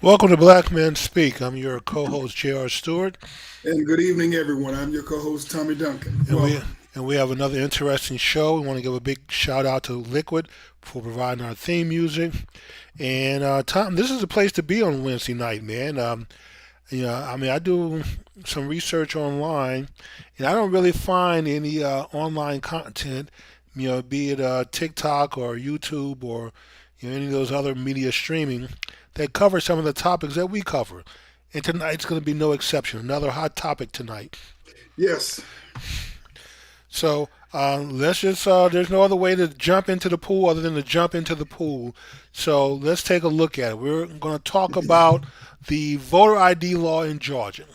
Welcome to Black Men Speak. I'm your co-host J.R. Stewart, And good evening, everyone. I'm your co-host Tommy Duncan. and we Welcome. and we have another interesting show. We want to give a big shout out to Liquid for providing our theme music. And Tom, this is a place to be on Wednesday night, man. I do some research online, and I don't really find any online content. Be it TikTok or YouTube or any of those other media streaming that cover some of the topics that we cover. And tonight's going to be no exception. Another hot topic tonight. Yes. So let's just, there's no other way to jump into the pool other than to jump into the pool. So let's take a look at it. We're going to talk about the voter ID law in Georgia.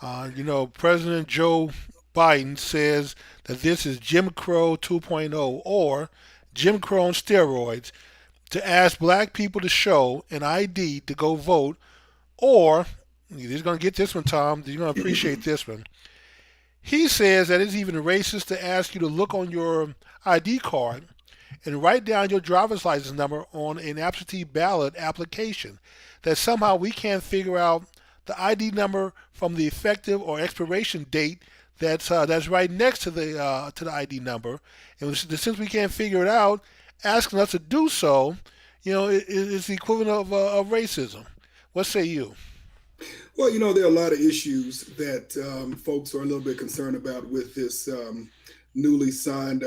President Joe Biden says that this is Jim Crow 2.0 or Jim Crow on steroids to ask black people to show an ID to go vote, or you're going to get this one, Tom. You're going to appreciate this one. He says that it's even racist to ask you to look on your ID card and write down your driver's license number on an absentee ballot application. That somehow we can't figure out the ID number from the effective or expiration date that's right next to the ID number. And since we can't figure it out, asking us to do so, is the equivalent of racism. What say you? Well, there are a lot of issues that folks are a little bit concerned about with this newly signed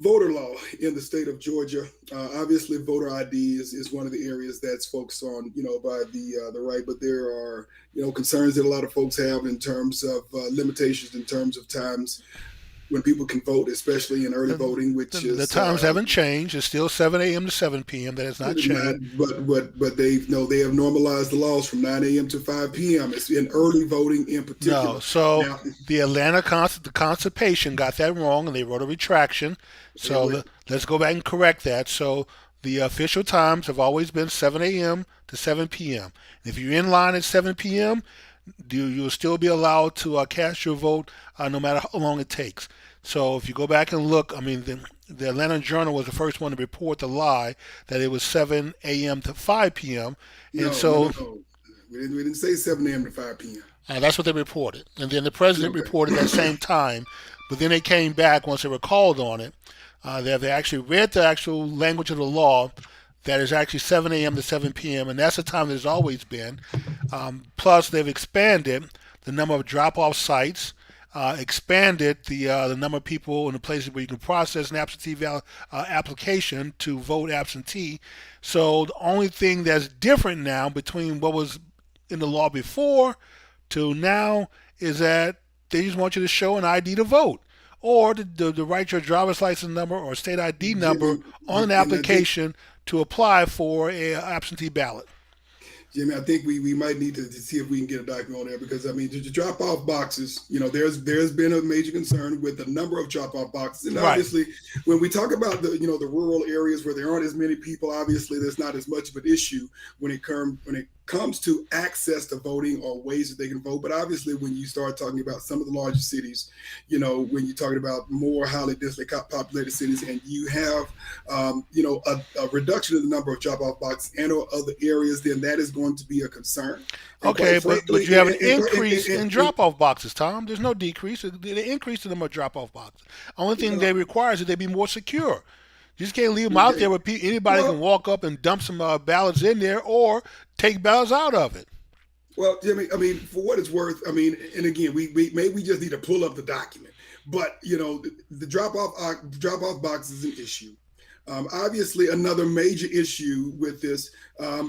voter law in the state of Georgia. Obviously, voter ID is one of the areas that's focused on, by the right. But there are, concerns that a lot of folks have in terms of limitations in terms of times when people can vote, especially in early The, voting, the, which the is times haven't changed. It's still 7 a.m. to 7 p.m. That has not not, changed. but they have normalized the laws from 9 a.m. to 5 p.m. It's in early voting in No. particular. So Now, the the Constipation got that wrong, and they wrote a retraction. they So will. let's go back and correct that. So the official times have always been 7 a.m. to 7 p.m. If you're in line at 7 p.m., you'll still be allowed to cast your vote no matter how long it takes. So if you go back and look, I mean, the Atlanta Journal was the first one to report the lie that it was 7 a.m. to 5 p.m. And No, no, no, so no. We didn't say 7 a.m. to 5 p.m. that's what they reported. And then the president Okay. reported that same time, but then they came back once they were called on it. They actually read the actual language of the law that is actually 7 a.m. to 7 p.m., and that's the time there's always been. Plus, they've expanded the number of drop-off sites, expanded the number of people in the places where you can process an application to vote absentee. So the only thing that's different now between what was in the law before to now is that they just want you to show an ID to vote or to write your driver's license number or state ID number Jimmy, on an and I think application to apply for a absentee ballot. Jimmy, I think we might need to see if we can get a document on there because I mean to drop off boxes, there's been a major concern with the number of drop off boxes, and Right. obviously when we talk about the rural areas where there aren't as many people, obviously there's not as much of an issue when it comes to access to voting or ways that they can vote. But obviously, when you start talking about some of the larger cities, when you're talking about more highly densely populated cities, and you have, a reduction in the number of drop-off boxes and or other areas, then that is going to be a concern. And Okay, quite but frankly, you have an increase in drop off boxes, Tom. There's no decrease. They increase the number of drop off boxes. Only thing they require is that they be more secure. You just can't leave them out there okay, where anybody can well, walk up and dump some ballots in there or take ballots out of it. well, Jimmy, I mean, for what it's worth, I mean, and again, we maybe we just need to pull up the document, but the drop off box is an issue. Obviously, another major issue with this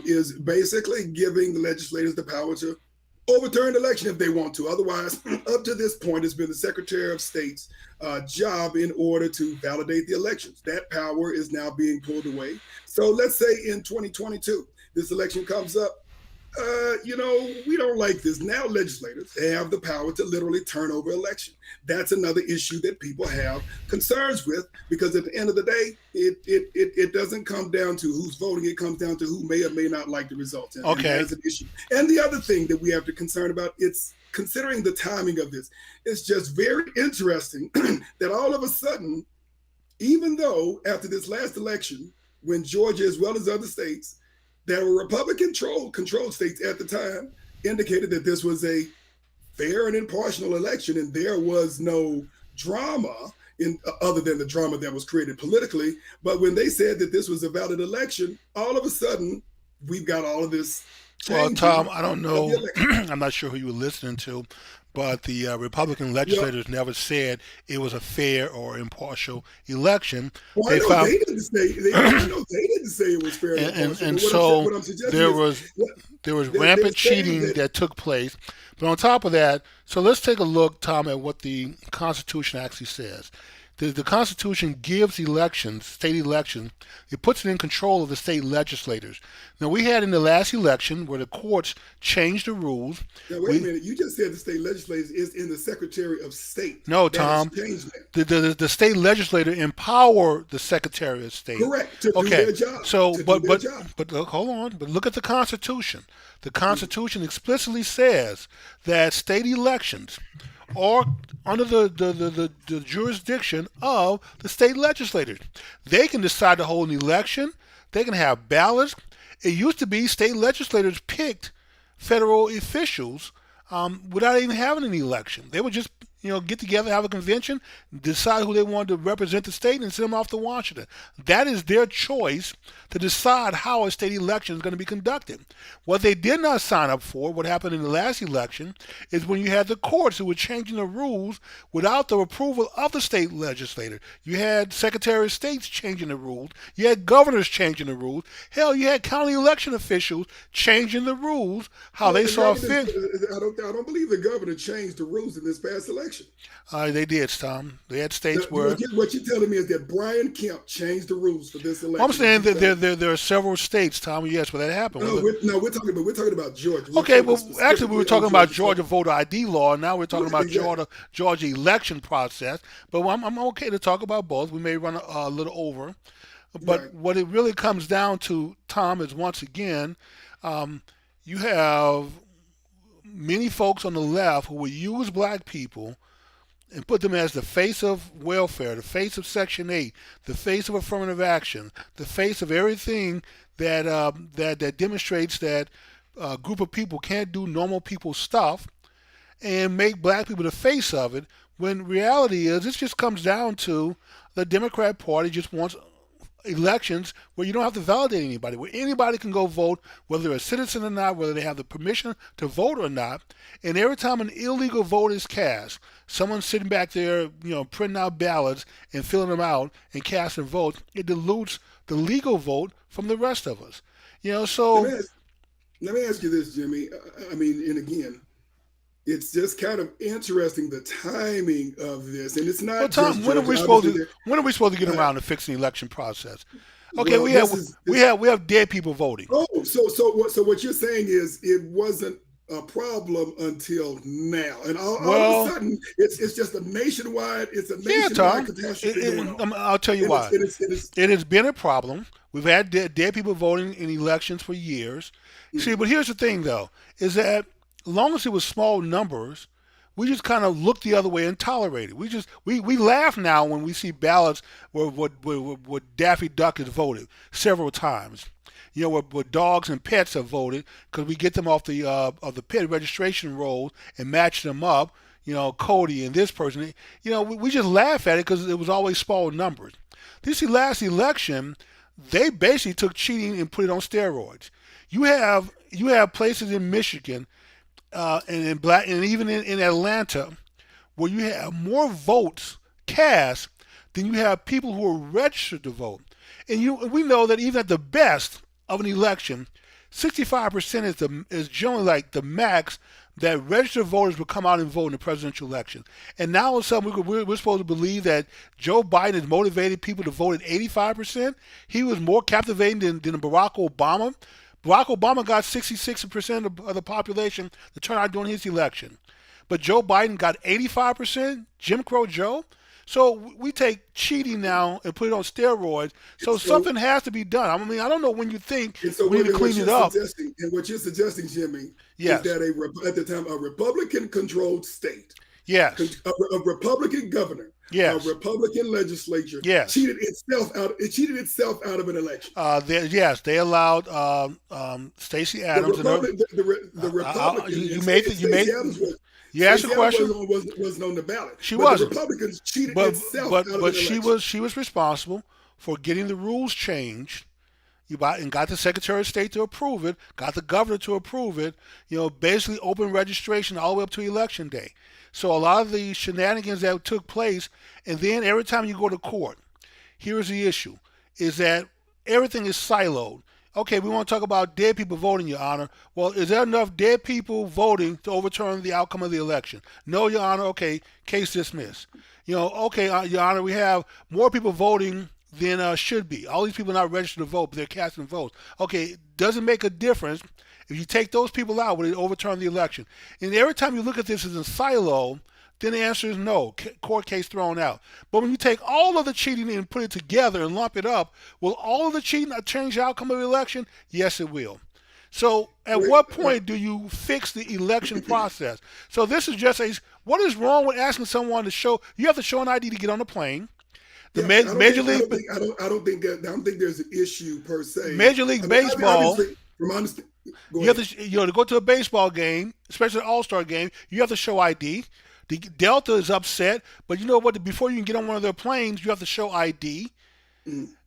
is basically giving the legislators the power to overturn the election if they want to. Otherwise, up to this point, it's been the Secretary of State's job in order to validate the elections. That power is now being pulled away. So let's say in 2022, this election comes up. We don't like this. Now legislators have the power to literally turn over election. That's another issue that people have concerns with because at the end of the day, it doesn't come down to who's voting. It comes down to who may or may not like the results, and that Okay. is an issue. And the other thing that we have to concern about, it's considering the timing of this. It's just very interesting that all of a sudden, even though after this last election, when Georgia as well as other states There were Republican controlled states at the time indicated that this was a fair and impartial election, and there was no drama in other than the drama that was created politically. But when they said that this was a valid election, all of a sudden we've got all of this Well, Tom, changing I don't of the know. election. I'm not sure who you were listening to, but the Republican Yeah, legislators never said it was a fair or impartial election. well, I They know found, they didn't say I know they didn't say it was fair and impartial. and But so what I'm suggesting there is was what there was they're rampant saying cheating that that took place. But on top of that, so let's take a look, Tom, at what the Constitution actually says. The Constitution gives elections, state elections, it puts it in control of the state legislators. Now, we had in the last election where the courts changed the rules. now wait a We minute. You just said the state legislature is in the Secretary of State. No, That has Tom, changed that. the state legislator empower the Secretary of State. Correct. To do Okay, their job. so To do their job. but look, hold on. But look at the Constitution. The Constitution explicitly says that state elections are under the jurisdiction of the state legislators. They can decide to hold an election. They can have ballots. It used to be state legislators picked federal officials without even having an election. They would just get together, have a convention, decide who they wanted to represent the state, and send them off to Washington. That is their choice to decide how a state election is going to be conducted. What they did not sign up for, what happened in the last election, is when you had the courts who were changing the rules without the approval of the state legislator. You had Secretary of States changing the rules. You had governors changing the rules. Hell, you had county election officials changing the rules how Well, they the saw governor, fit. I don't believe the governor changed the rules in this past election. They did, Tom. They had states where What you're telling me is that Brian Kemp changed the rules for this I'm election. saying that there are several states, Tom. Yes, where that happened. No, we're talking about Georgia. We're Okay, talking well, actually, we were specifically on talking about Georgia. Georgia voter ID law, and now we're talking about Exactly. Georgia election process. But I'm okay to talk about both. We may run a little over, Right. but what it really comes down to, Tom, is once again, you have many folks on the left who will use black people and put them as the face of welfare, the face of Section 8, the face of affirmative action, the face of everything that demonstrates that a group of people can't do normal people stuff, and make black people the face of it. When reality is, this just comes down to the Democrat Party just wants elections where you don't have to validate anybody, where anybody can go vote, whether they're a citizen or not, whether they have the permission to vote or not. And every time an illegal vote is cast, someone's sitting back there, printing out ballots and filling them out and casting votes. It dilutes the legal vote from the rest of us. Let me So ask, let me ask you this, Jimmy. I mean, and again, it's just kind of interesting the timing of this, and it's well, not just Tom, Georgia. Obviously, when are we supposed to get uh, around to fixing the election process? Okay, well, this is this. we have dead people voting. Oh, so what you're saying is it wasn't a problem until now, and all of a Well, sudden it's just a yeah, nationwide Tom. catastrophe going on, I'll tell you and why. it is It has been a problem. We've had dead people voting in elections for years. See, mm, but here's the thing, though, is that as long as it was small numbers, we just kind of look the other way and tolerate it. We laugh now when we see ballots where Daffy Duck has voted several times. Where dogs and pets have voted because we get them off the pet registration rolls and match them up. Cody and this person. We just laugh at it because it was always small numbers. This last election, they basically took cheating and put it on steroids. You have places in Michigan and in black and even in Atlanta where you have more votes cast than you have people who are registered to vote. And we know that even at the best of an election, 65% is generally like the max that registered voters will come out and vote in the presidential election. And now all of a sudden we're supposed to believe that Joe Biden has motivated people to vote at 85%. He was more captivating than Barack Obama. Barack Obama got 66% of the population to turn out during his election. But Joe Biden got 85%, Jim Crow Joe. So we take cheating now and put it on steroids. and So so something has to be done. I mean, I don't know when you think and so we need to what clean you're it up. suggesting and what you're suggesting, Jimmy, is Yes, that at the time a Republican controlled state, yes, a Republican governor a Yes. Republican legislature Yes. cheated itself out. It cheated itself out of an election. Yes, they allowed Stacey The Adams and her. Republic, the Republican, You and made the, you asked a Stacey Adams question. wasn't on the ballot, She but the wasn't, Republicans cheated but itself but out of but an election. she was responsible for getting the rules changed. And got the Secretary of State to approve it, got the governor to approve it. Basically open registration all the way up to Election Day. So a lot of the shenanigans that took place, and then every time you go to court, here's the issue: is that everything is siloed. Okay, we want to talk about dead people voting, Your Honor. Well, is there enough dead people voting to overturn the outcome of the election? No, Your Honor. Okay, case dismissed. Okay, Your Honor, we have more people voting than should be. All these people are not registered to vote, but they're casting votes. Okay, doesn't make a difference if you take those people out, will it overturn the election? And every time you look at this as a silo, then the answer is no. Court case thrown out. But when you take all of the cheating and put it together and lump it up, will all of the cheating change the outcome of the election? Yes, it will. So at what point do you fix the election process? So this is just what is wrong with asking someone to show, you have to show an ID to get on the plane. The Major League, I don't think there's an issue per se. Major League Baseball. From my understanding, you have to go to a baseball game, especially an All-Star game. You have to show ID. The Delta is upset, but you know what? Before you can get on one of their planes, you have to show ID.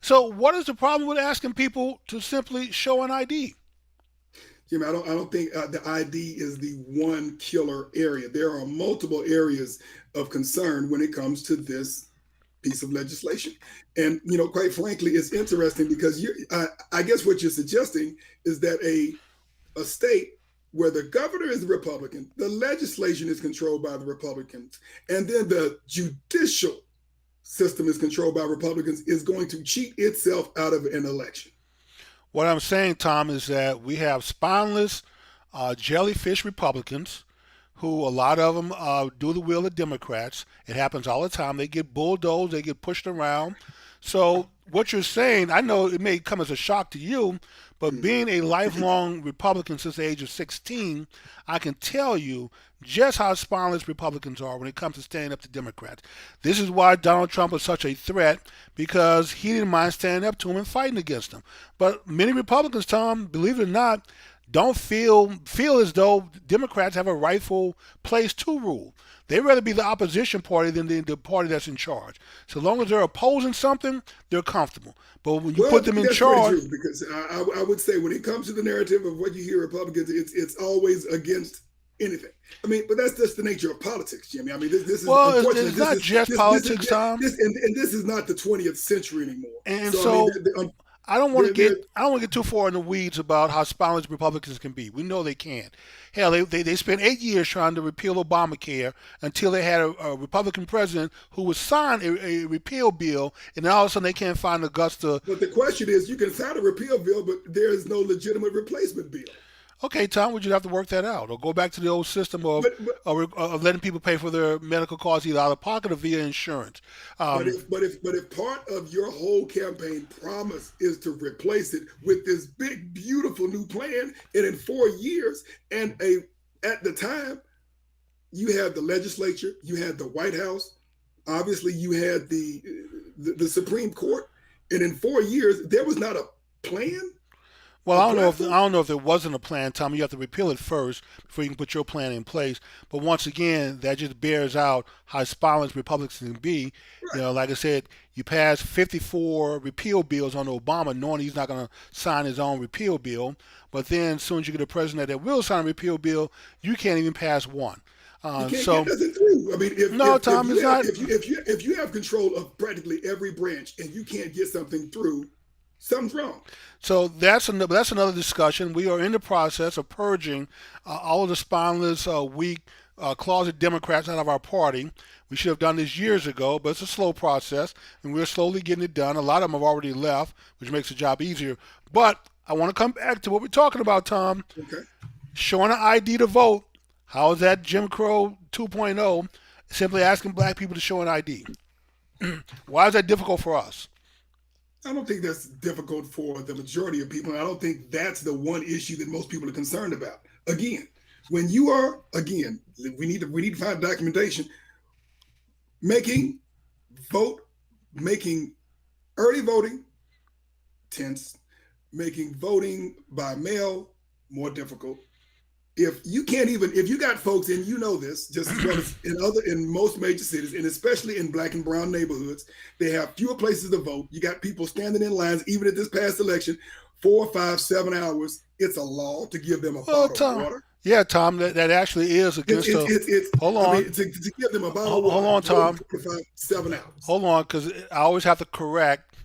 So, what is the problem with asking people to simply show an ID? Jimmy, I don't think the ID is the one killer area. There are multiple areas of concern when it comes to this piece of legislation. And, quite frankly, it's interesting because I guess what you're suggesting is that a state where the governor is the Republican, the legislation is controlled by the Republicans, and then the judicial system is controlled by Republicans, is going to cheat itself out of an election. What I'm saying, Tom, is that we have spineless jellyfish Republicans who a lot of them do the will of Democrats. It happens all the time. They get bulldozed, they get pushed around. So what you're saying, I know it may come as a shock to you, but being a lifelong Republican since the age of 16, I can tell you just how spineless Republicans are when it comes to standing up to Democrats. This is why Donald Trump is such a threat, because he didn't mind standing up to him and fighting against them. But many Republicans, Tom, believe it or not, don't feel as though Democrats have a rightful place to rule. They'd rather be the opposition party than the party that's in charge. So long as they're opposing something, they're comfortable. But when you put them in charge, because I would say when it comes to the narrative of what you hear Republicans, it's always against anything. I mean, but that's just the nature of politics, Jimmy. I mean, this is unfortunately, it's not just politics, Tom. And this is not the 20th century anymore. And so I don't want to get too far in the weeds about how spineless Republicans can be. We know they can. Hell, they spent 8 years trying to repeal Obamacare until they had a Republican president who would sign a repeal bill, and then all of a sudden they can't find the guts to. But the question is, you can sign a repeal bill, but there is no legitimate replacement bill. Okay, Tom, would you have to work that out, or go back to the old system of letting people pay for their medical costs either out of pocket or via insurance? But if part of your whole campaign promise is to replace it with this big, beautiful new plan, and in 4 years, and at the time, you had the legislature, you had the White House, obviously you had the Supreme Court, and in 4 years there was not a plan. Well, I don't know if there wasn't a plan, Tom. You have to repeal it first before you can put your plan in place. But once again, that just bears out how spineless Republicans can be. Right. Like I said, you pass 54 repeal bills on Obama, knowing he's not going to sign his own repeal bill. But then, as soon as you get a president that will sign a repeal bill, you can't even pass one. You can't get nothing through. I mean, if you have control of practically every branch and you can't get something through, something's wrong. So that's another discussion. We are in the process of purging all of the spineless, weak, closet Democrats out of our party. We should have done this years ago, but it's a slow process, and we're slowly getting it done. A lot of them have already left, which makes the job easier. But I want to come back to what we're talking about, Tom. Okay. Showing an ID to vote. How is that Jim Crow 2.0? Simply asking black people to show an ID. Why is that difficult for us? I don't think that's difficult for the majority of people. I don't think that's the one issue that most people are concerned about. Again, when you are, we need to find documentation, making vote, making early voting tense, making voting by mail more difficult. If you can't even, if you got folks, and you know this just as well as in most major cities, and especially in black and brown neighborhoods, they have fewer places to vote. You got people standing in lines, even at this past election, 4, 5, 7 hours. It's a law to give them a Well, bottle of Tom. water. Yeah, Tom. That actually is against the. It's Hold I on. mean, to give them a bottle of Hold water, on, waiting Tom. 4 to 5, 7 hours. Hold on, because I always have to correct.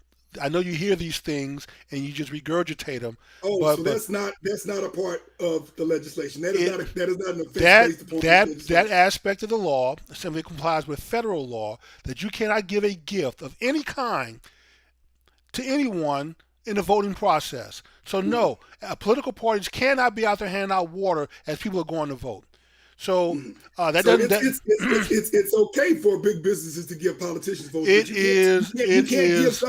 I know you hear these things and you just regurgitate them, Oh, so but that's not a part of the legislation. That is it not that is not an offense that based upon the that legislation. aspect of the law simply complies with federal law that you cannot give a gift of any kind to anyone in the voting process. So Mhm, no, political parties cannot be out there handing out water as people are going to vote. So mhm. that So doesn't it's that it's, it's it's it's it's okay for big businesses to give politicians votes, but it is you it can't give is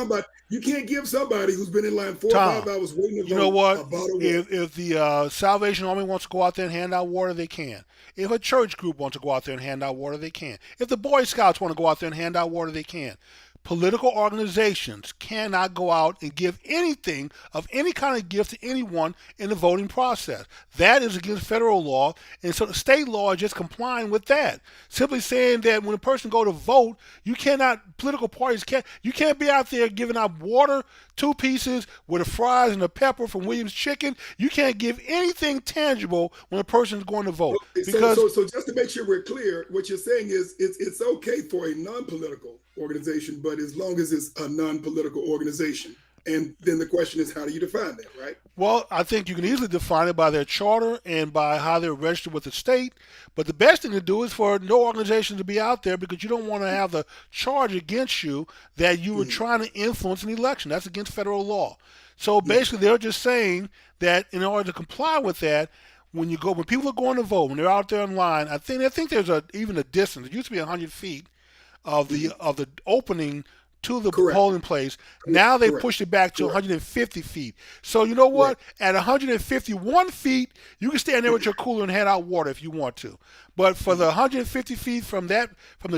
somebody who's been in line 4 or 5 Tom. hours waiting to You know vote what? a bottle of water. If the Salvation Army wants to go out there and hand out water, they can. If a church group wants to go out there and hand out water, they can. If the Boy Scouts want to go out there and hand out water, they can. Political organizations cannot go out and give anything of any kind of gift to anyone in the voting process. That is against federal law, and so the state law is just complying with that. Simply saying that when a person go to vote, you cannot. Political parties can't. You can't be out there giving out water, 2 pieces with the fries and the pepper from Williams Chicken. You can't give anything tangible when a person is going to vote Okay, so because so so just to make sure we're clear, what you're saying is it's okay for a non-political organization, but as long as it's a non-political organization. And then the question is, how do you define that, right? well, I think you can easily define it by their charter and by how they're registered with the state. But the best thing to do is for no organization to be out there because you don't want to have the charge against you that you were Mhm, trying to influence an election. That's against federal law. So mhm. basically, they're just saying that in order to comply with that, when people are going to vote, when they're out there in line, I think there's even a distance. It used to be 100 feet Mhm. of the opening to the Correct. polling place. Now they Correct. pushed it back to Correct. 150 feet. So you know Correct. what? At 151 feet, you can stand there with your cooler and hand out water if you want to. But for the Mhm. 150 feet from the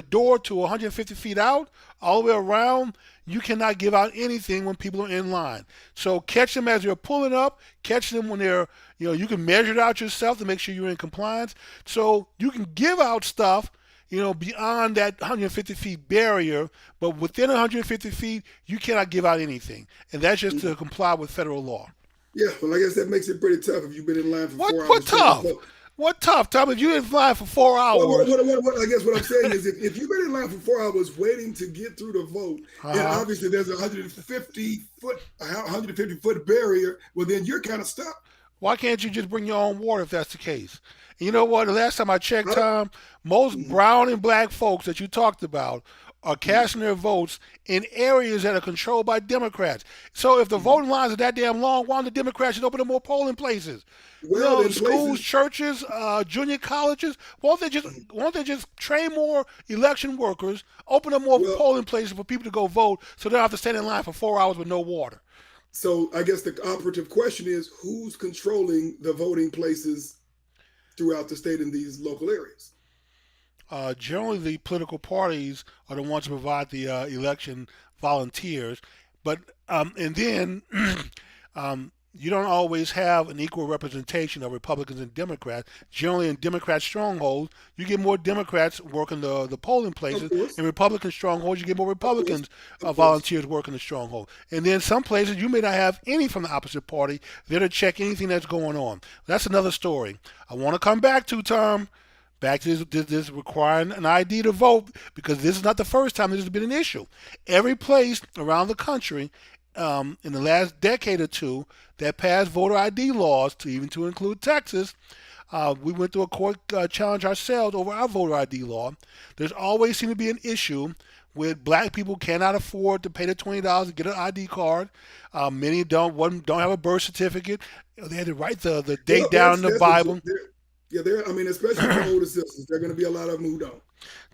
door to 150 feet out, all the way around, you cannot give out anything when people are in line. So catch them as they're pulling up, catch them when they're, you can measure it out yourself to make sure you're in compliance. So you can give out stuff beyond that 150 feet barrier, but within 150 feet, you cannot give out anything. And that's just to Mhm. comply with federal law. Yeah, well, I guess that makes it pretty tough if you've been in line for What, 4 hours what trying to tough? vote. What tough, Tom? If you're in line for four Well, hours, I guess what I'm saying is if you've been in line for 4 hours waiting to get through the vote, and uh-huh. obviously there's a 150 foot barrier, well, then you're kind of stuck. Why can't you just bring your own water if that's the case? And you know what? The last time I checked, I don't, Tom, most mhm, brown and black folks that you talked about are mhm, casting their votes in areas that are controlled by Democrats. So if the mhm. voting lines are that damn long, why don't the Democrats just open up more polling places? Well, in Schools, places, churches, junior colleges. mhm. Won't they just train more election workers, open up more Well, polling places for people to go vote, so they don't have to stand in line for 4 hours with no water? so I guess the operative question is who's controlling the voting places throughout the state in these local areas? Generally, the political parties are the ones who provide the election volunteers, but and then you don't always have an equal representation of Republicans and Democrats. Generally, in Democrat strongholds, you get more Democrats working the polling Of places. course, In Republican strongholds, you get more of course, Republicans of course. volunteers working the stronghold. And then some places, you may not have any from the opposite party there to check anything that's going on. That's another story. I want to come back to Tom. Back to this requiring an ID to vote because this is not the first time this has been an issue. Every place around the country in the last decade or two that passed voter ID laws, to include Texas, we went through a court challenge ourselves over our voter ID law. There's always seemed to be an issue with black people cannot afford to pay the $20 to get an ID card. Many don't have a birth certificate. They had to write the Well, date down in the that's a Bible. Yeah, there. I mean, especially for older citizens, there are going to be a lot of them who don't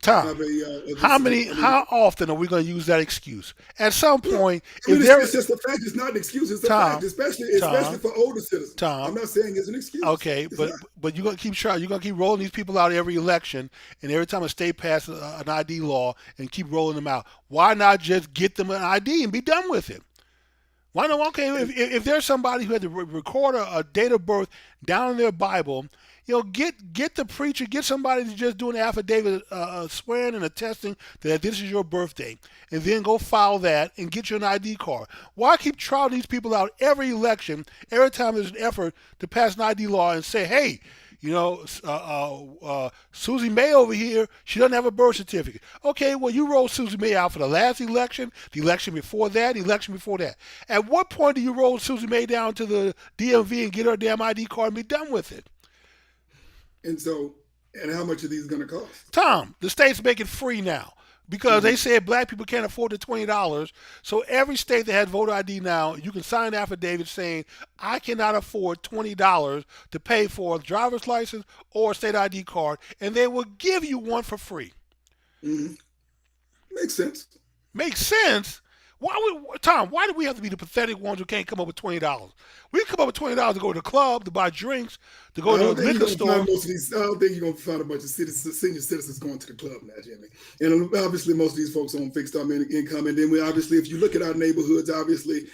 Tom, have a citizen. I mean, how often are we going to use that excuse? At some well, point, I mean, if there, it's just a fact. It's not an excuse. It's a fact, Tom, especially Tom, for older citizens. I'm Tom, not saying it's an excuse. okay, It's not. but you're gonna keep trying. You're gonna keep rolling these people out every election, and every time a state passes an ID law, and keep rolling them out. Why not just get them an ID and be done with it? Why not? Okay, if there's somebody who had to record a date of birth down in their Bible, get the preacher, get somebody to just do an affidavit, swearing and attesting that this is your birthday, and then go file that and get you an ID card. Why keep trotting these people out every election, every time there's an effort to pass an ID law and say, hey, Susie May over here, she doesn't have a birth certificate. Okay, well, you rolled Susie May out for the last election, the election before that, the election before that. At what point do you roll Susie May down to the DMV and get her damn ID card and be done with it? And so, and how much are these going to cost? Tom, the states make it free now because they said black people can't afford the $20. So every state that has voter ID now, you can sign an affidavit saying, I cannot afford $20 to pay for a driver's license or a state ID card, and they will give you one for free. Hmm. Makes sense. Makes sense. Tom? Why do we have to be the pathetic ones who can't come up with $20? We can come up with $20 to go to the club, to buy drinks, to go I to don't the think you're liquor going to store. find most of these. I don't think you're going to find a bunch of senior citizens going to the club now, Jimmy. And obviously, most of these folks are on fixed income. And then obviously, if you look at our neighborhoods, obviously,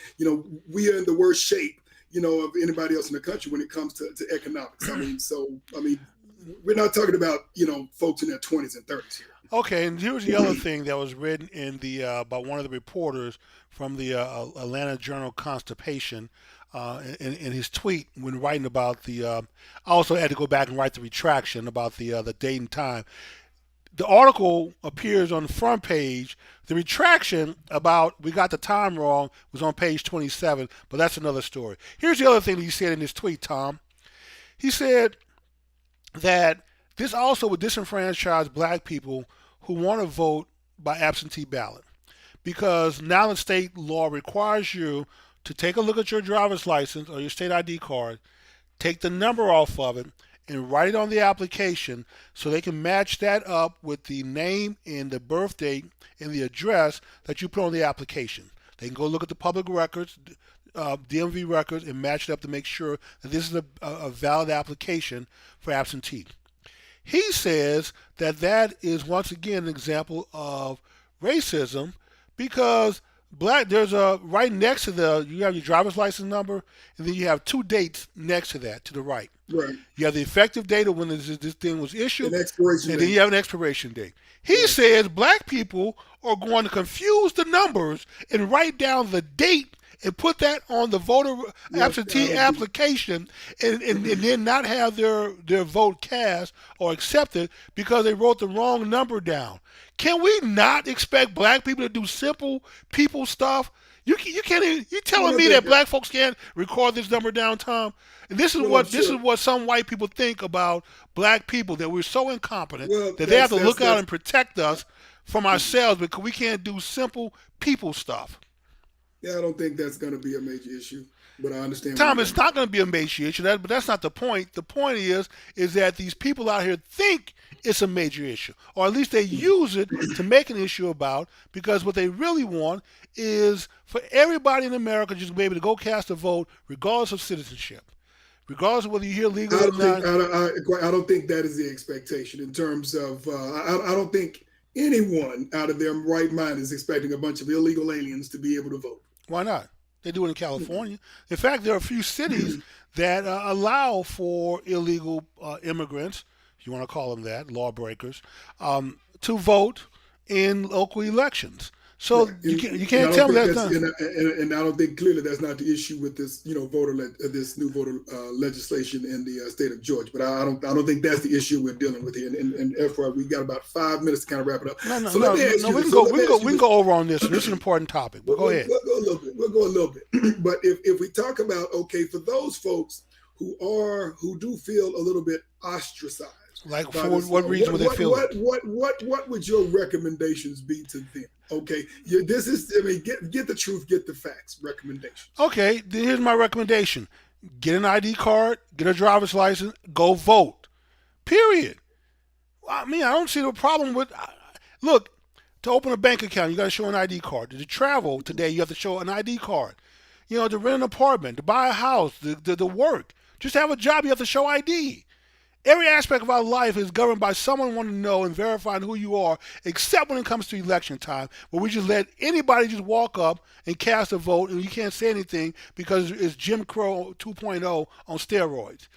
we are in the worst shape, of anybody else in the country when it comes to economics. I mean, we're not talking about folks in their 20s and 30s here. Okay, and here's the other thing that was written in the by one of the reporters from the Atlanta Journal Constipation in his tweet when writing about the. I also had to go back and write the retraction about the date and time. The article appears on the front page. The retraction about we got the time wrong was on page 27, but that's another story. Here's the other thing that he said in his tweet, Tom. He said that this also would disenfranchise black people who want to vote by absentee ballot because now the state law requires you to take a look at your driver's license or your state ID card, take the number off of it, and write it on the application so they can match that up with the name and the birth date and the address that you put on the application. They can go look at the public records, DMV records, and match it up to make sure that this is a valid application for absentee. He says that is once again an example of racism because there's a right next to you have your driver's license number and then you have two dates next to that to the right. Right. You have the effective date of when this thing was issued, An expiration and date. then you have an expiration date. He says black people are going to confuse the numbers and write down the date and put that on the voter absentee application and then not have their vote cast or accepted because they wrote the wrong number down. Can we not expect black people to do simple people stuff? You can't even, you telling me that black folks can't record this number down, Tom? And this is what some white people think about black people, that we're so incompetent that they have to look out and protect us from ourselves because we can't do simple people stuff. Yeah, I don't think that's going to be a major issue, but I understand. Tom, it's not going to be a major issue, but that's not the point. The point is that these people out here think it's a major issue, or at least they use it to make an issue about, because what they really want is for everybody in America just to be able to go cast a vote regardless of citizenship, regardless of whether you're here legally or not. I don't think that is the expectation in terms of, I don't think anyone out of their right mind is expecting a bunch of illegal aliens to be able to vote. Why not? They do it in California. In fact, there are a few cities that allow for illegal immigrants, if you want to call them that, lawbreakers, to vote in local elections. So you can't tell me that's not. And I don't think clearly that's not the issue with this, this new voter legislation in the state of Georgia. But I don't think that's the issue we're dealing with here. And therefore, we got about 5 minutes to kind of wrap it up. We can go over on this. This is an important topic. But go ahead. We'll go a little bit. But if we talk about, for those folks who do feel a little bit ostracized. Like for what reason would they feel? What would your recommendations be to them? Okay, get the truth, get the facts. Recommendations. Okay, here's my recommendation: get an ID card, get a driver's license, go vote. Period. I mean, I don't see the problem with. Look, to open a bank account, you got to show an ID card. To travel today, you have to show an ID card. You know, to rent an apartment, to buy a house, to work, just to have a job, you have to show ID. Every aspect of our life is governed by someone wanting to know and verifying who you are, except when it comes to election time, where we just let anybody just walk up and cast a vote and you can't say anything because it's Jim Crow 2.0 on steroids.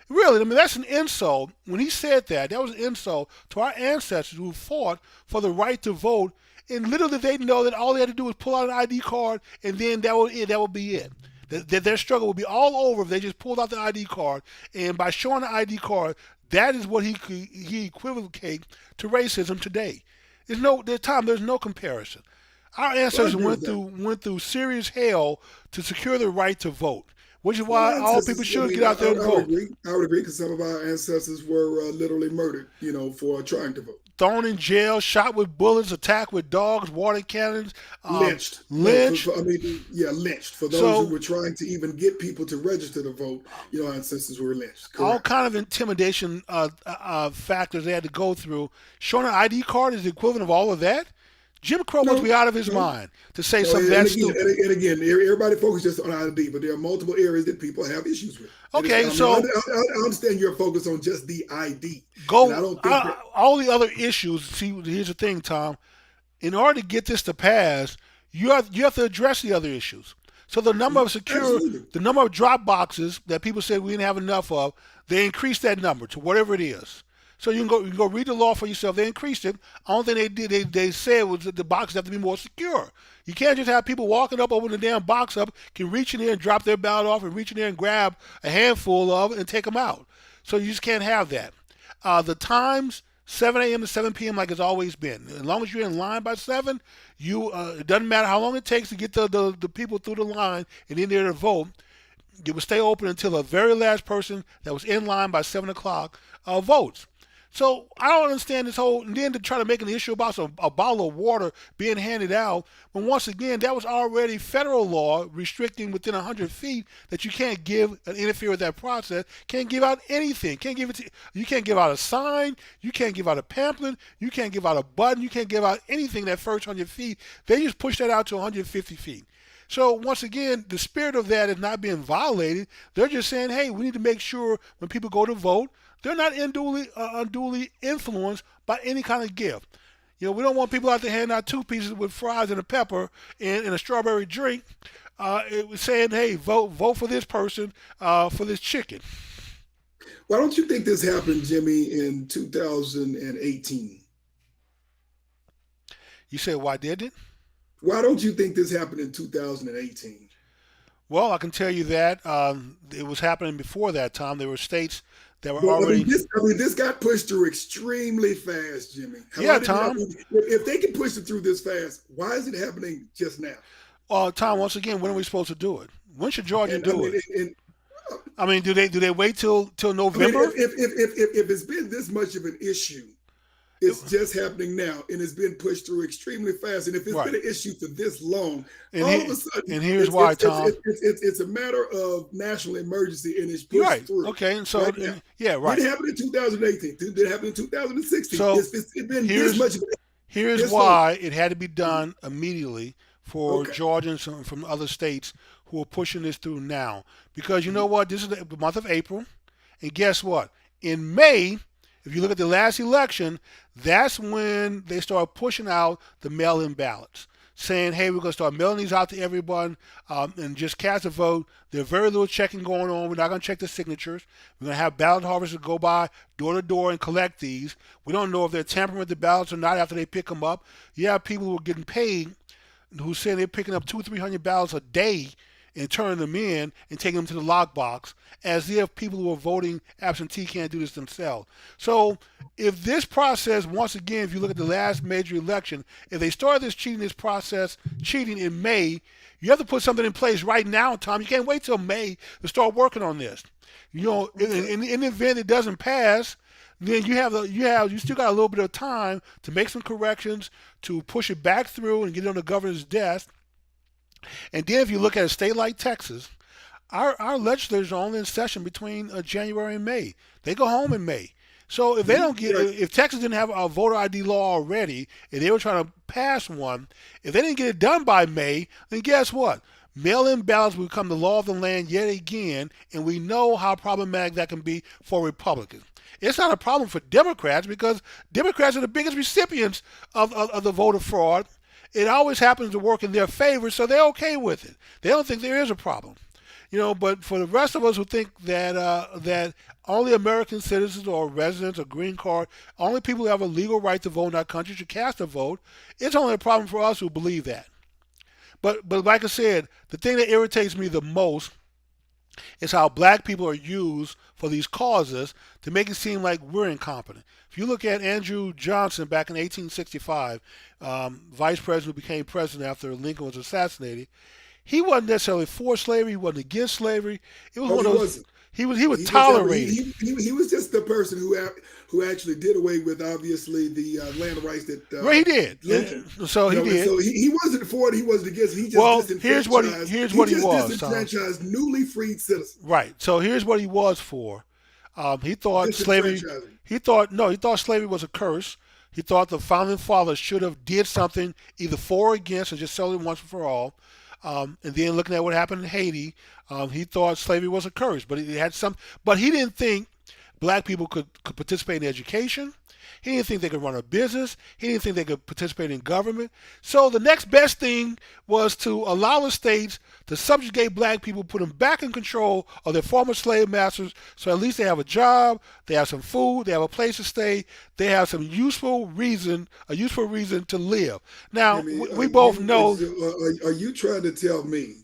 Really, I mean, that's an insult. When he said that, that was an insult to our ancestors who fought for the right to vote. And little did they know that all they had to do was pull out an ID card, and then that would it. That would be it. That their struggle would be all over if they just pulled out the ID card. And by showing the ID card, that is what he equivocate to racism today. There's no comparison. Our Well, I ancestors agree with went that. through serious hell to secure the right to vote, which is Well, why our all people ancestors, I should mean, get out there and I would vote. agree. I would agree because some of our ancestors were literally murdered, for trying to vote. Thrown in jail, shot with bullets, attacked with dogs, water cannons, Lynched. No, lynched. I mean, yeah, lynched. For those who So were trying to even get people to register to vote, our ancestors were lynched. all Correct. kind of intimidation factors they had to go through. Showing an ID card is the equivalent of all of that. Jim Crow must No, be out of his no, mind to say no. something And that again, stupid. everybody focuses just on ID, but there are multiple areas that people have issues with. Okay, I mean, so I understand your focus on just the ID, and I go don't think that all the other issues. See, here's the thing, Tom. In order to get this to pass, you have to address the other issues. So absolutely. the number of drop boxes that people said we didn't have enough of, they increased that number to whatever it is. So you can go read the law for yourself. They increased it. Only thing they did, they said was that the boxes have to be more secure. You can't just have people walking up, open the damn box up, can reach in there and drop their ballot off, and reach in there and grab a handful of it and take them out. So you just can't have that. The times 7 a.m. to 7 p.m. like it's always been. As long as you're in line by 7, it doesn't matter how long it takes to get the people through the line and in there to vote. It would stay open until the very last person that was in line by 7 o'clock votes. So I don't understand this whole, and then to try to make an issue about a bottle of water being handed out, when once again that was already federal law restricting within 100 feet that you can't give and interfere with that process. Can't give out anything. You can't give out a sign. You can't give out a pamphlet. You can't give out a button. You can't give out anything that first 100 feet. They just push that out to 150 feet. So once again, the spirit of that is not being violated. They're just saying, hey, we need to make sure when people go to vote, they're not unduly influenced by any kind of gift. We don't want people out there handing out 2 pieces with fries and a pepper and a strawberry drink, it was saying, hey, vote for this person for this chicken. Why don't you think this happened, Jimmy, in 2018? You say, why did it? Why don't you think this happened in 2018? Well, I can tell you that it was happening before that time. There were states that were But already. this got pushed through extremely fast, Jimmy. Yeah, Why didn't it Tom. happen? If they can push it through this fast, why is it happening just now? Tom, once again, when are we supposed to do it? When should Georgia And I do mean, it? and, I mean, do they wait till I mean, November? if it's been this much of an issue, it's just happening now, and it's been pushed through extremely fast. And if it's been Right. an issue for this long, And all of a sudden, and here's why, Tom. it's a matter of national emergency, and it's You're pushed right. through Okay. And so, right now. yeah, Did it right. happen in 2018? Did it happen in 2016? So It's been this here's much of an here's this long. why it had to be done immediately for Okay. Georgians from other states who are pushing this through now. Because you know what? This is the month of April. And guess what? In May, if you look at the last election, that's when they start pushing out the mail-in ballots, saying, hey, we're going to start mailing these out to everyone and just cast a vote. There's very little checking going on. We're not going to check the signatures. We're going to have ballot harvesters go by door to door and collect these. We don't know if they're tampering with the ballots or not after they pick them up. You have people who are getting paid who say they're picking up 200-300 ballots a day and turning them in and taking them to the lockbox, as if people who are voting absentee can't do this themselves. So if this process, once again, if you look at the last major election, if they started cheating in May, you have to put something in place right now, Tom. You can't wait till May to start working on this. In the event it doesn't pass, then you still got a little bit of time to make some corrections, to push it back through and get it on the governor's desk. And then if you look at a state like Texas, our legislators are only in session between January and May. They go home in May. So if they don't get, Right. if Texas didn't have a voter ID law already, and they were trying to pass one, if they didn't get it done by May, then guess what? Mail-in ballots will become the law of the land yet again, and we know how problematic that can be for Republicans. It's not a problem for Democrats because Democrats are the biggest recipients of the voter fraud. It always happens to work in their favor, so they're okay with it. They don't think there is a problem. But for the rest of us who think that only American citizens or residents or green card, only people who have a legal right to vote in our country should cast a vote, it's only a problem for us who believe that. But like I said, the thing that irritates me the most is how black people are used for these causes to make it seem like we're incompetent. If you look at Andrew Johnson back in 1865, vice president who became president after Lincoln was assassinated, he wasn't necessarily for slavery. He wasn't against slavery. It was Oh, one he of those. wasn't. He would He was tolerate it. he was just the person who actually did away with obviously the land rights that Well, he did. Lincoln. So he did. So he wasn't for it. He wasn't against. He just Well, disenfranchised. here's what he just was, Tom. disenfranchised newly freed citizens. Right. So here's what he was for. He thought slavery. Disenfranchising. He thought slavery was a curse. He thought the founding fathers should have did something either for or against, or just settle it once and for all. And then looking at what happened in Haiti, he thought slavery was a curse, but he had some. But he didn't think black people could participate in education. He didn't think they could run a business. He didn't think they could participate in government. So the next best thing was to allow the states to subjugate black people, put them back in control of their former slave masters, so at least they have a job, they have some food, they have a place to stay, they have some a useful reason to live. Now, I mean, we both know. are you trying to tell me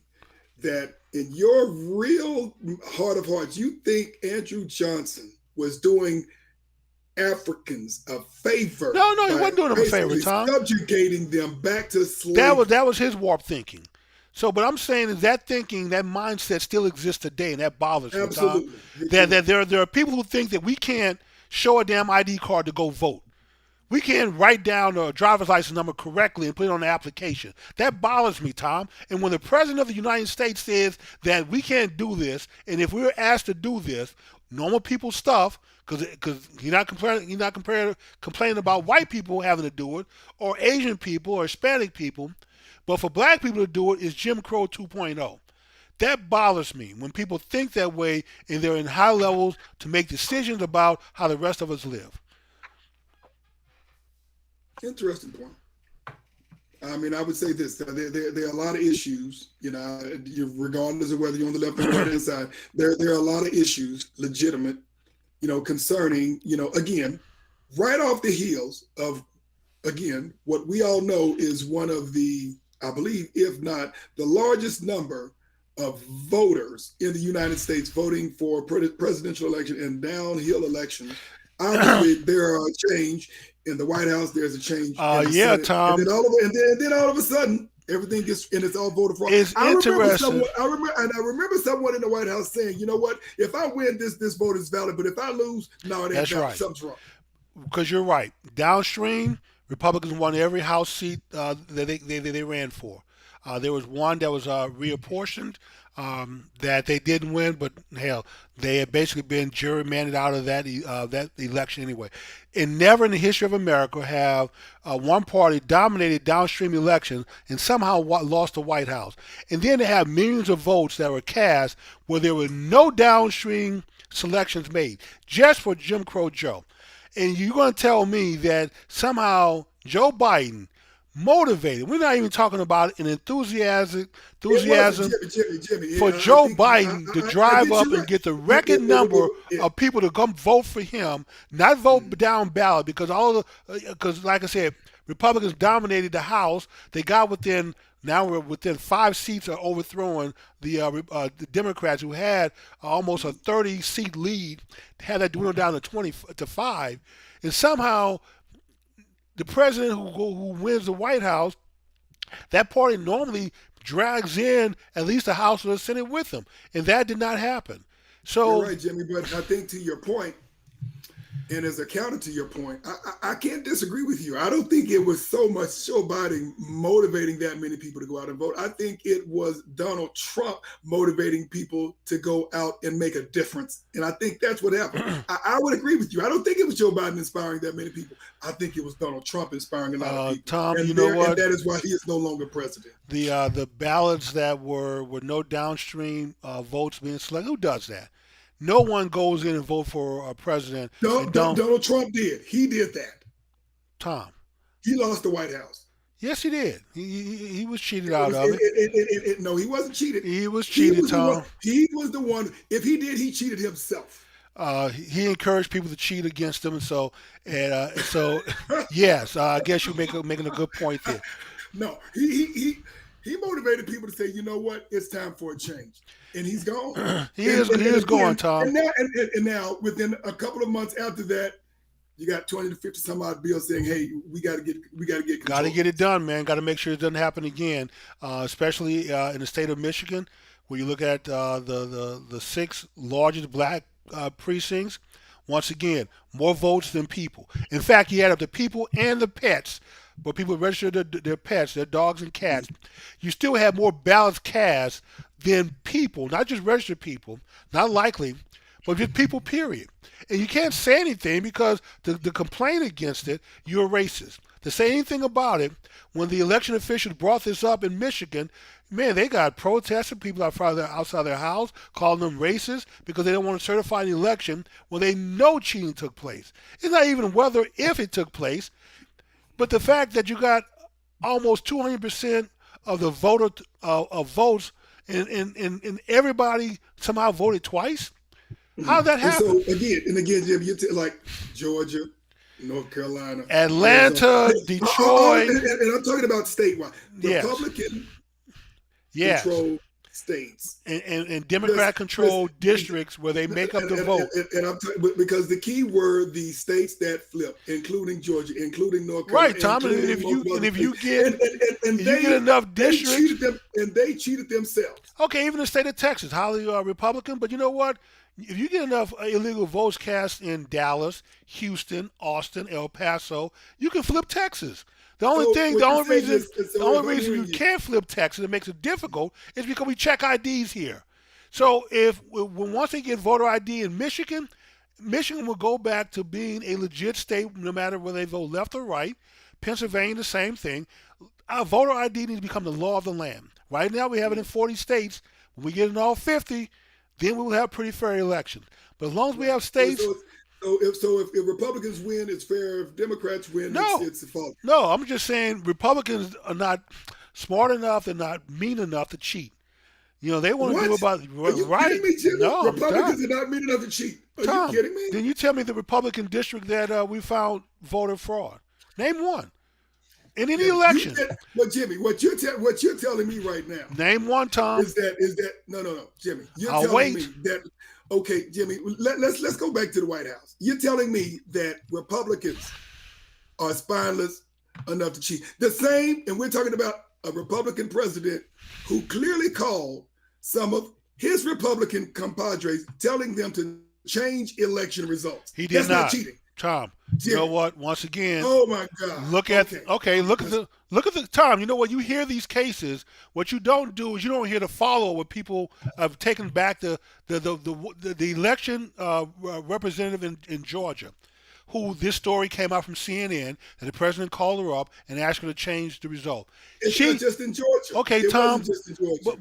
that in your real heart of hearts, you think Andrew Johnson was doing Africans a favor? No, he by wasn't doing them a favor, basically Tom. subjugating them back to slavery? That was his warped thinking. So, but I'm saying is that thinking, that mindset still exists today, and that bothers me, Tom. Absolutely. That there are people who think that we can't show a damn ID card to go vote. We can't write down a driver's license number correctly and put it on the application. That bothers me, Tom. And when the President of the United States says that we can't do this, and if we're asked to do this, normal people stuff, because he's not complaining about white people having to do it, or Asian people, or Hispanic people, but for black people to do it is Jim Crow 2.0. That bothers me when people think that way and they're in high levels to make decisions about how the rest of us live. Interesting point. I mean, I would say this: there are a lot of issues. Regardless of whether you're on the left or right hand side, there are a lot of issues, legitimate, concerning, again, right off the heels of, again, what we all know is one of the, I believe, if not the largest number of voters in the United States voting for presidential election and downhill elections. Obviously, there are a change in the White House. There's a change. In the Yeah, Senate, Tom. and then all of a sudden, everything gets and it's all voted for. It's interesting. I remember someone in the White House saying, "You know what? If I win, this vote is valid, but if I lose, no, it ain't That's valid. right. Something's wrong." Because you're right. Downstream, Republicans won every House seat that they ran for. There was one that was reapportioned that they didn't win, but hell, they had basically been gerrymandered out of that election anyway. And never in the history of America have one party dominated downstream elections and somehow lost the White House. And then they have millions of votes that were cast where there were no downstream selections made, just for Jim Crow Joe. And you're going to tell me that somehow Joe Biden motivated. We're not even talking about an enthusiasm Jimmy, for Joe Biden to drive up and get the record number of people to come vote for him, not vote down ballot, because like I said, Republicans dominated the House. They got we're within 5 seats of overthrowing the Democrats, who had almost a 30-seat lead, had that dwindle down to 20 to 5, and somehow the president who wins the White House, that party normally drags in at least the House or the Senate with them, and that did not happen. So you're right, Jimmy. But I think to your point, And as a counter to your point, I can't disagree with you. I don't think it was so much Joe Biden motivating that many people to go out and vote. I think it was Donald Trump motivating people to go out and make a difference. And I think that's what happened. I would agree with you. I don't think it was Joe Biden inspiring that many people. I think it was Donald Trump inspiring a lot of people. Tom, and you know what? And that is why he is no longer president. The ballots that were no downstream votes being selected. Who does that? No one goes in and vote for a president. No, Donald Trump did. He did that. Tom. He lost the White House. Yes, he did. He was cheated out of it. No, he wasn't cheated. He was cheated, Tom. He was the one. If he did, he cheated himself. He encouraged people to cheat against him, and so yes, I guess you're making a good point there. No, he motivated people to say, you know what, it's time for a change, and he's gone. He is gone, Tom. And now, within a couple of months after that, you got 20 to 50 some odd bills saying, hey, we got to get control. Got to get it done, man. Got to make sure it doesn't happen again, especially in the state of Michigan, where you look at the 6 largest black precincts. Once again, more votes than people. In fact, you add up the people and the pets, where people register their pets, their dogs and cats. You still have more ballots cast than people, not just registered people, not likely, but just people, period. And you can't say anything because the complaint against it, you're racist. To say anything about it, when the election officials brought this up in Michigan, man, they got protests and people outside their house calling them racist because they don't want to certify the election when they know cheating took place. It's not even whether if it took place, but the fact that you got almost 200% of the votes and everybody somehow voted twice. How did that happen? So again, Jim, you're like Georgia, North Carolina, Atlanta, Arizona. Detroit, and I'm talking about statewide. Republican controlled states and Democrat-controlled districts where they make up the vote. And I'm because the key were the states that flipped, including Georgia, including North Carolina. Right, Tom. And if you get enough districts, they cheated themselves. Okay, even the state of Texas, highly Republican, but you know what? If you get enough illegal votes cast in Dallas, Houston, Austin, El Paso, you can flip Texas. The only reason you can't flip Texas, it makes it difficult, is because we check IDs here. So once they get voter ID in Michigan, Michigan will go back to being a legit state no matter whether they vote left or right. Pennsylvania, the same thing. Our voter ID needs to become the law of the land. Right now we have it in 40 states. When we get in all 50, then we will have pretty fair elections. But as long as we have states... if Republicans win, it's fair. If Democrats win, it's a fault. No, I'm just saying Republicans are not smart enough, they're not mean enough to cheat. You know, they want to do about Are you kidding me, Jimmy? No, Republicans are not mean enough to cheat. Are you kidding me? Then you tell me the Republican district that we found voter fraud. Name one. In any election. But Jimmy, what you're telling me right now. Name one, Tom. Is that no, Jimmy. You're telling me that. Okay, Jimmy. Let's go back to the White House. You're telling me that Republicans are spineless enough to cheat. The same, and we're talking about a Republican president who clearly called some of his Republican compadres, telling them to change election results. He did not cheating. Tom, you know what? Once again, oh my God! Look at the Tom. You know what? You hear these cases. What you don't do is you don't hear the follow where people have taken back the election representative in Georgia, who this story came out from CNN that the president called her up and asked her to change the result. It's not just in Georgia. Okay, Tom.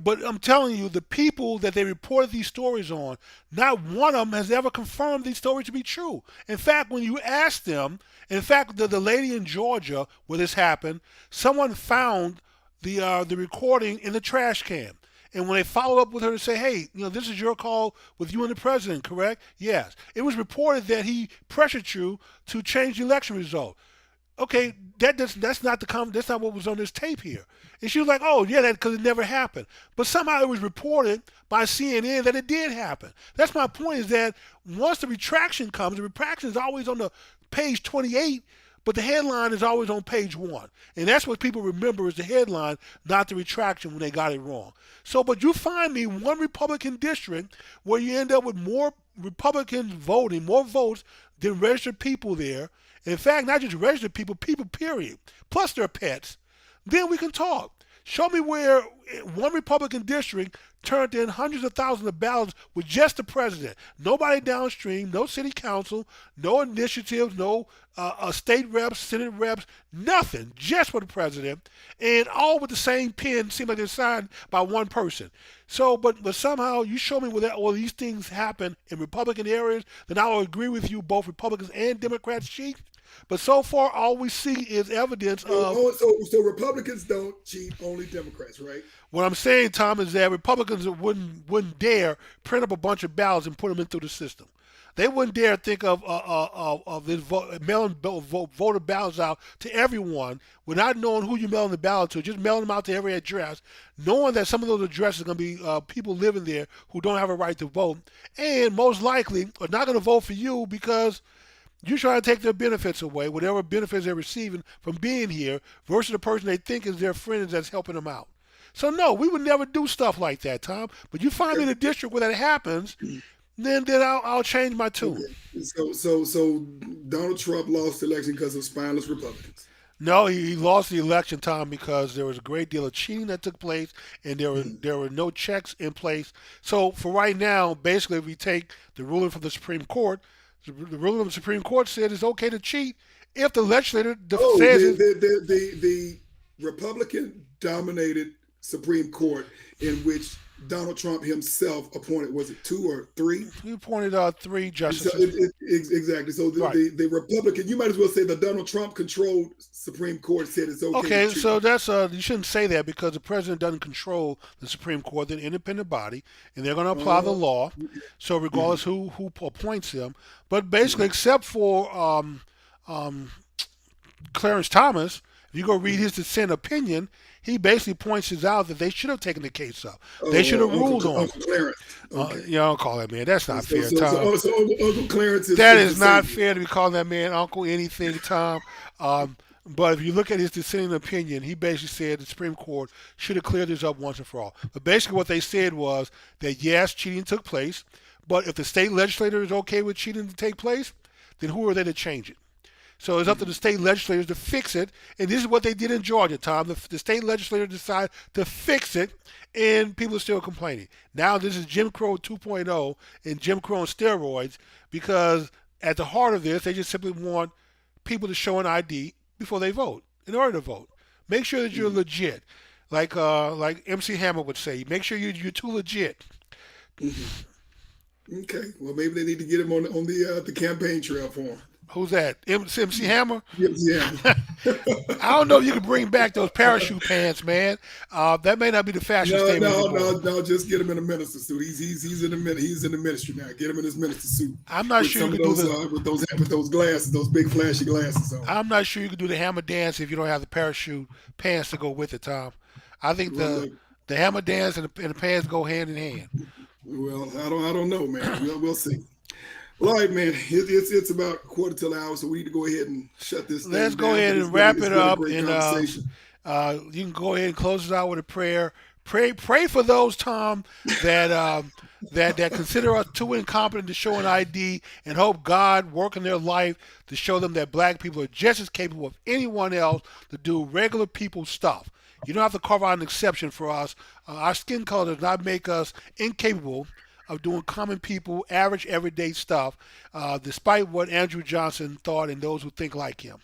But I'm telling you, the people that they reported these stories on, not one of them has ever confirmed these stories to be true. In fact, when you ask them, the lady in Georgia where this happened, someone found the recording in the trash can. And when they followed up with her to say, hey, this is your call with you and the president, correct? Yes. It was reported that he pressured you to change the election result. Okay, that's not that's not what was on this tape here. And she was like, oh, yeah, because it never happened. But somehow it was reported by CNN that it did happen. That's my point, is that once the retraction comes, the retraction is always on the page 28, but the headline is always on page 1. And that's what people remember is the headline, not the retraction when they got it wrong. So, but you find me one Republican district where you end up with more Republicans voting, more votes then register people there. In fact, not just registered people, people period, plus their pets. Then we can talk. Show me where one Republican district turned in hundreds of thousands of ballots with just the president. Nobody downstream, no city council, no initiatives, no state reps, senate reps, nothing. Just for the president, and all with the same pen. Seem like they're signed by one person. So, but somehow you show me where all these things happen in Republican areas, then I will agree with you. Both Republicans and Democrats cheat. But so far, all we see is evidence of. So Republicans don't cheat, only Democrats, right? What I'm saying, Tom, is that Republicans wouldn't dare print up a bunch of ballots and put them into the system. They wouldn't dare think of this mailing voter ballots out to everyone without knowing who you're mailing the ballot to. Just mailing them out to every address, knowing that some of those addresses are going to be people living there who don't have a right to vote, and most likely are not going to vote for you because you're trying to take their benefits away, whatever benefits they're receiving from being here, versus the person they think is their friend that's helping them out. So no, we would never do stuff like that, Tom. But you find me in a district where that happens, then I'll change my tune. Okay. So Donald Trump lost the election because of spineless Republicans. No, he lost the election, Tom, because there was a great deal of cheating that took place, and there were no checks in place. So for right now, basically, if we take the ruling from the Supreme Court, the ruling of the Supreme Court said it's okay to cheat if the legislator says the Republican dominated Supreme Court in which Donald Trump himself appointed, was it 2 or 3? He appointed 3 So justices. exactly. So Right. the Republican, you might as well say the Donald Trump controlled Supreme Court said it's okay. Okay, To cheat. so that's you shouldn't say that because the president doesn't control the Supreme Court, they're an independent body, and they're going to apply the law. So regardless who appoints them, but basically, except for Clarence Thomas, if you go read his dissent opinion, he basically points it out that they should have taken the case up. They should have ruled on Uncle it. Clarence. Okay. Don't call that man. That's not fair, So Tom. Uncle Clarence That is is the not same. fair to be calling that man uncle anything, Tom. But if you look at his dissenting opinion, he basically said the Supreme Court should have cleared this up once and for all. But basically, what they said was that yes, cheating took place, but if the state legislature is okay with cheating to take place, then who are they to change it? So it's up to the state legislators to fix it, and this is what they did in Georgia, Tom. The state legislature decided to fix it, and people are still complaining. Now this is Jim Crow 2.0 and Jim Crow on steroids because at the heart of this, they just simply want people to show an ID before they vote in order to vote. Make sure that you're legit, like MC Hammer would say. Make sure you're too legit. Okay. Well, maybe they need to get him on the campaign trail for him. Who's that? MC Hammer? Yeah. I don't know if you can bring back those parachute pants, man. That may not be the fashion statement anymore. No. Just get him in a minister suit. He's in the ministry now. Get him in his minister suit I'm not with sure some you of can do those the. with those glasses, those big flashy glasses on. I'm not sure you can do the hammer dance if you don't have the parachute pants to go with it, Tom. I think Well, the look, the hammer dance and the pants go hand in hand. well, I don't know, man. We'll see. All right, man. It's about quarter till the hour, so we need to go ahead and shut this thing Let's go down. ahead But and wrap it's it been a up, great and conversation. you can go ahead and close it out with a prayer. Pray for those, Tom, that that consider us too incompetent to show an ID, and hope God work in their life to show them that black people are just as capable of anyone else to do regular people stuff. You don't have to carve out an exception for us. Our skin color does not make us incapable of doing common people, average, everyday stuff, despite what Andrew Johnson thought and those who think like him.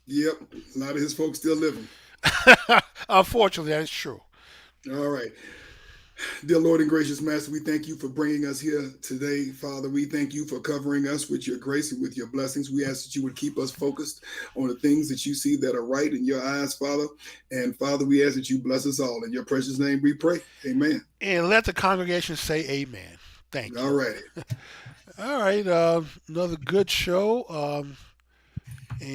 Yep, a lot of his folks still living. Unfortunately, that's true. All right. Dear Lord and gracious Master, we thank you for bringing us here today, Father. We thank you for covering us with your grace and with your blessings. We ask that you would keep us focused on the things that you see that are right in your eyes, Father. And Father, we ask that you bless us all. In your precious name we pray. Amen. And let the congregation say amen. Thank All you. right. All right, another good show. And